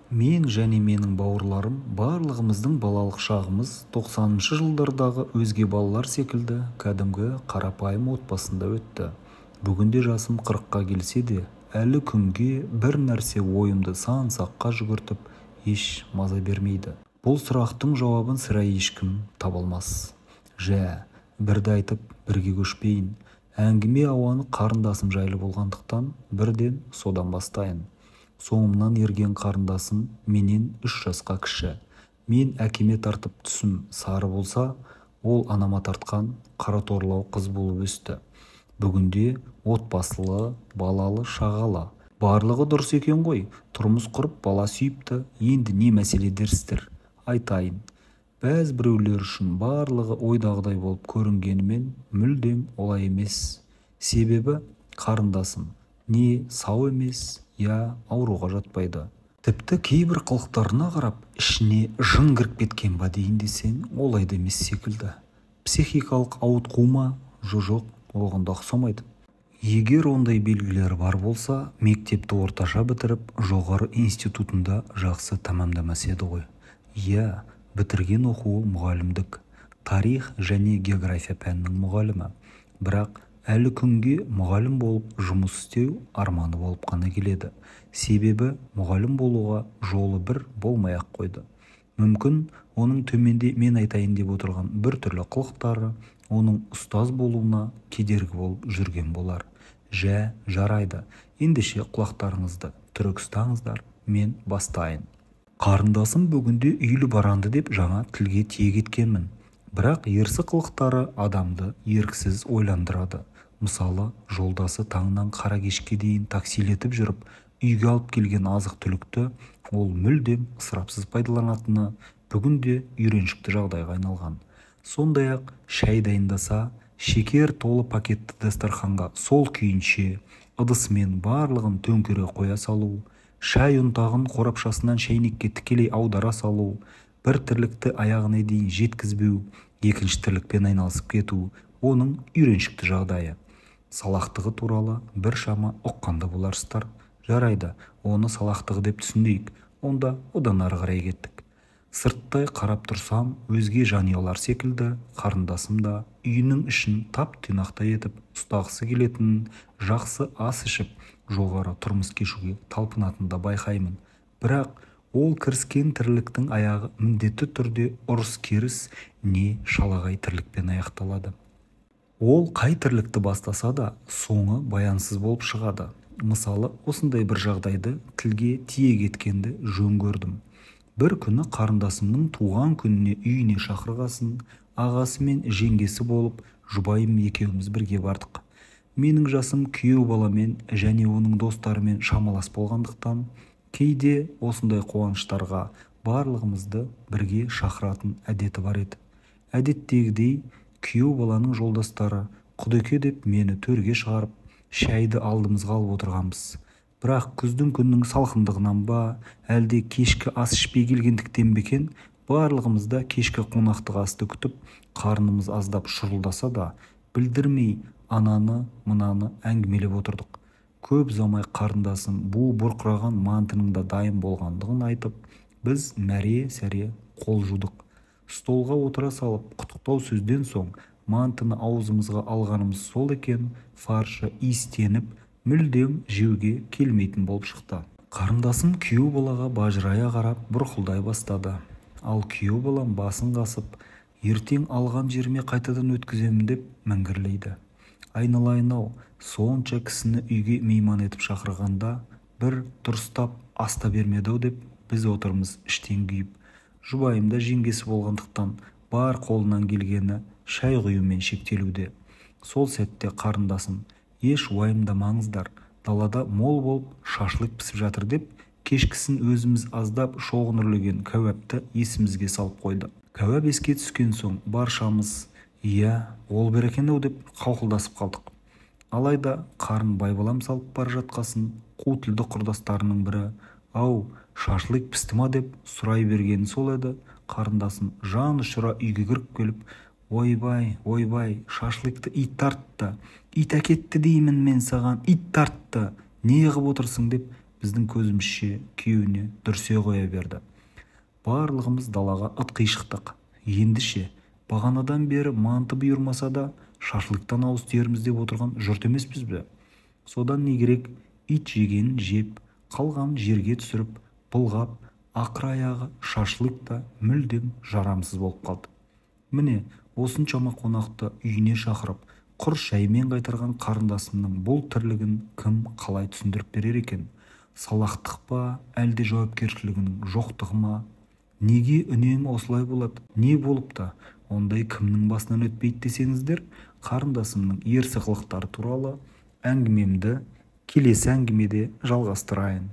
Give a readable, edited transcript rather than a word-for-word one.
Мен және менің бауырларым барлығымыздың балалық шағымыз 90-шы жылдардағы өзге балалар секілді кәдімгі қарапайым отбасында өтті. Бүгінде жасым 40-қа келсе де, әлі күнге бір нәрсе ойымды сан-саққа жүгіртіп, еш маза бермейді. Бұл сұрақтың жауабын сірә ешкім таба алмас. Бірді айтып, бірге көшпейін. Әңгіме ауаны қарындасым жайлы болғандықтан, бірден содан бастайын. Соңымнан ерген қарындасым менен 3 жасқа кіші. Мен әкеме тартып түсім сары болса, ол анама тартқан қара торлау қыз болып өсті. Бүгінде отбасылы, балалы, шағалы. Барлығы дұрыс екен ғой, тұрмыс құрып бала сүйіпті, енді не мәселе дерсіздер? Айтайын. Бәз біреулер үшін барлығы ойдағыдай болып көрінгенімен мүлдем олай емес. Себебі қарындасым не сау емес, ауруға жатпайды. Тіпті кейбір қылықтарына қарап, ішіне жын кіріп кеткен ба дейін десең, олай да емес секілді. Психикалық ауытқу ма? Жоқ, оған да ұқсамайды. Егер ондай белгілері бар болса, мектепті орташа бітіріп, жоғары институтында жақсы тамамдамас еді ғой. Бітірген оқуы мұғалімдік, тарих және география пәнінің мұғалімі. Бірақ әлі күнге мұғалім болып жұмыс істеу арманы болып қана келеді. Себебі мұғалім болуға жолы бір болмай-ақ қойды. Мүмкін оның төменде мен айтайын деп отырған бір түрлі қылықтары оның ұстаз болуына кедергі болып жүрген болар. Жарайды. Ендеше құлақтарыңызды түрік ұстаңыздар, мен бастайын. Қарындасым бүгінде үйлі баранды деп жаңа тілге тиек еткенмін. Бірақ ерсі қылықтары адамды еріксіз ойландырады. Мысалы, жолдасы таңнан қара кешке дейін таксилетіп жүріп, үйге алып келген азық-түлікті ол мүлдем ысырапсыз пайдаланатыны бүгінде үйреншікті жағдайға айналған. Сондай-ақ шәй дайындаса, шекер толы пакетті дастарханға сол күйінше ыдысымен барлығын төңкере қоя салу, шай ұнтағын қорапшасынан шәйнекке тікелей аудара салу, бір тірлікті аяғына дейін жеткізбеу, екінші тірлікпен айналысып кету оның үйреншікті жағдайы. Салақтығы туралы бір шама ұққанды боларсыздар. Жарайды, оны салақтығы деп түсінейік, онда одан ары қарай кеттік. Сырттай қарап тұрсам, өзге жанұялар секілді қарындасым да үйінің ішін тап-тұйнақтай етіп ұстағысы келетінін, жақсы ас ішіп, жоғары тұрмыс кешуге талпынатынын да байқаймын. Бірақ ол кіріскен тірліктің аяғы міндетті түрде ұрыс-керіс не шалағай тірлікпен аяқталады. Ол қай тірлікті бастаса да соңы баянсыз болып шығады. Мысалы, осындай бір жағдайды тілге тиек еткенді жөн көрдім. Бір күні қарындасымның туған күніне үйіне шақырғасын, ағасы мен жеңгесі болып, жұбайым екеуміз бірге бардық. Менің жасым күйеу баламен және оның достарымен шамалас болғандықтан, кейде осындай қуаныштарға барлығымызды бірге шақыратын әдеті бар еді. Әдеттегідей, күйеу баланың жолдастары Құдеке деп мені төрге шығарып, шәйді алдымызға алып отырғанбыз. Бірақ күздің күннің салқындығынан ба, әлде кешкі ас ішпей келгендіктен бе екен, барлығымызда кешкі қонақтық асты күтіп, қарнымыз аздап шұрылдаса да, білдірмей ананы, мынаны әңгімелеп отырдық. Көп ұзамай қарындасым бұл бұрқыраған мантының да дайын болғандығын айтып, біз мәре-сәре қол жудық. Столға отыра салып, құттықтау сөзден соң, мантыны аузымызға алғанымыз сол екен, фаршы иістеніп, мүлдем жеуге келмейтін болып шықты. Қарындасым күйеу балаға бажырая қарап бұрқылдай бастады. Ал күйеу балам басын қасып, ертең алған жеріме қайтадан өткіземін деп мәңгірлейді. Айналайын-ау, сонша кісіні үйге мейман етіп шақырғанда, бір дұрыстап аста бермеді-ау деп біз отырмыз іштен күйіп. Жұбайымда жеңгесі болғандықтан бар қолынан келгені шай құюмен шектелуде. Сол сәтте қарындасым, еш уайымдамаңыздар, далада мол болып шашлык пісіп жатыр деп, кешкісін өзіміз аздап шоғын үрлеген кәуапты есімізге салып қойды. Кәуап еске түскен соң баршамыз, ол бір екен-ау деп қауқылдасып қалдық. Алайда қарын байбалам салып бара жатқасын, қу тілді құрдастарының бірі, шашлык пісті ма деп сұрай бергені сол еді. Қарындасым жан ұшыра үйге кіріп келіп, ойбай, шашлыкты ит тартты, ит әкетті деймін мен саған, ит тартты, не қылып отырсың деп біздің көзімізше күйеуіне дүрсе қоя берді. Барлығымыз далаға ытқи шықтық. Ендіше бағанадан бері манты бұйырмаса да шашлықтан ауыз тиеріміз деп отырған жұрт емеспіз бе? Содан не керек? Ит жегенін жеп, қалғанын жерге түсіріп, былғап, ақыр аяғы шашлық та мүлдем жарамсыз болып қалды. Міне, осыншама қонақты үйіне шақырып, құр шаймен қайтарған қарындасымның бұл тірлігін кім қалай түсіндіріп берер екен? Салақтық па, әлде жауапкершілігінің жоқтығы ма? Неге үнемі осылай болады? Не болып та ондай кімнің басынан өтпейді десеңіздер, қарындасымның ерсі қылықтары туралы әңгімемді келесі әңгімеде жалғастырайын.